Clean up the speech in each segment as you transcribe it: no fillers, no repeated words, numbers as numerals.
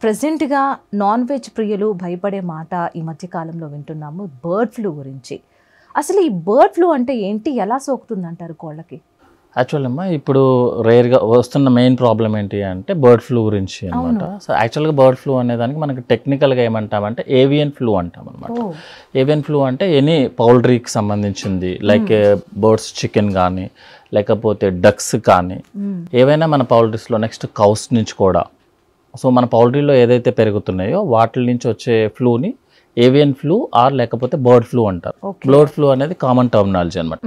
ప్రెజెంట్‌గా non veg ప్రియులు భయపడే మాట ఈ మధ్య కాలంలో వింటున్నాము. బర్డ్ ఫ్లూ గురించి. అసలు ఈ బర్డ్ ఫ్లూ అంటే ఏంటి? ఎలా సోకుతుందంటారు కోళ్ళకి? యాక్చువల్ అమ్మా ఇప్పుడు రేర్గా వస్తున్న మెయిన్ ప్రాబ్లం ఏంటి అంటే బర్డ్ ఫ్లూ గురించి అనమాట. సో యాక్చువల్గా బర్డ్ ఫ్లూ అనేదానికి మనకి టెక్నికల్గా ఏమంటామంటే ఏవియన్ ఫ్లూ అంటాం అనమాట. ఏవియన్ ఫ్లూ అంటే ఎనీ పౌల్ట్రీకి సంబంధించింది, లైక్ బర్డ్స్, చికెన్ కానీ లేకపోతే డక్స్ కానీ ఏవైనా మన పౌల్ట్రీస్లో, నెక్స్ట్ కౌస్ నుంచి కూడా. సో మన పౌల్ట్రీలో ఏదైతే పెరుగుతున్నాయో వాటి నుంచి వచ్చే ఫ్లూని ఏవియన్ ఫ్లూ ఆర్ లేకపోతే బర్డ్ ఫ్లూ అంటారు. బర్డ్ ఫ్లూ అనేది కామన్ టర్మినాలజీ అనమాట.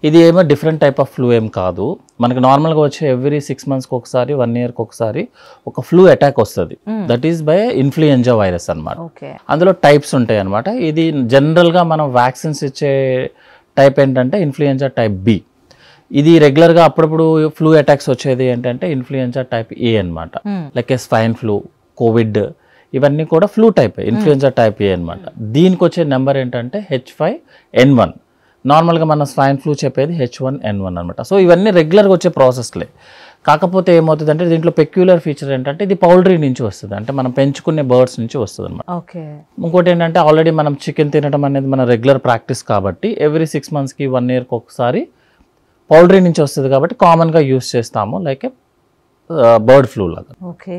ఇది ఏమో డిఫరెంట్ టైప్ ఆఫ్ ఫ్లూ ఏం కాదు. మనకి నార్మల్గా వచ్చే ఎవ్రీ 6 monthsకి ఒకసారి, 1 yearకి ఒకసారి ఒక ఫ్లూ అటాక్ వస్తుంది. That is by influenza virus అనమాట. అందులో టైప్స్ ఉంటాయి అనమాట. ఇది జనరల్గా మనం వ్యాక్సిన్స్ ఇచ్చే టైప్ ఏంటంటే ఇన్ఫ్లుయెంజా టైప్ బి. ఇది రెగ్యులర్గా అప్పుడప్పుడు ఫ్లూ అటాక్స్ వచ్చేది ఏంటంటే ఇన్ఫ్లుయెంజా టైప్ ఏ అనమాట. లైక్ స్వైన్ ఫ్లూ, కోవిడ్, ఇవన్నీ కూడా ఫ్లూ టైప్, ఇన్ఫ్లుయెంజా టైప్ ఏ అనమాట. దీనికి వచ్చే నెంబర్ ఏంటంటే H5N1. నార్మల్గా మన స్వైన్ ఫ్లూ చెప్పేది H1N1 అనమాట. సో ఇవన్నీ రెగ్యులర్గా వచ్చే ప్రాసెస్లే. కాకపోతే ఏమవుతుందంటే దీంట్లో పెక్యులర్ ఫీచర్ ఏంటంటే ఇది పౌల్ట్రీ నుంచి వస్తుంది, అంటే మనం పెంచుకునే బర్డ్స్ నుంచి వస్తుంది అనమాట. ఇంకోటి ఏంటంటే ఆల్రెడీ మనం చికెన్ తినడం అనేది మన రెగ్యులర్ ప్రాక్టీస్ కాబట్టి ఎవ్రీ 6 monthsకి, 1 yearకి ఒకసారి పౌల్ట్రీ నుంచి వస్తుంది కాబట్టి కామన్గా యూస్ చేస్తాము, లైక్ బర్డ్ ఫ్లూ లాగా. ఓకే.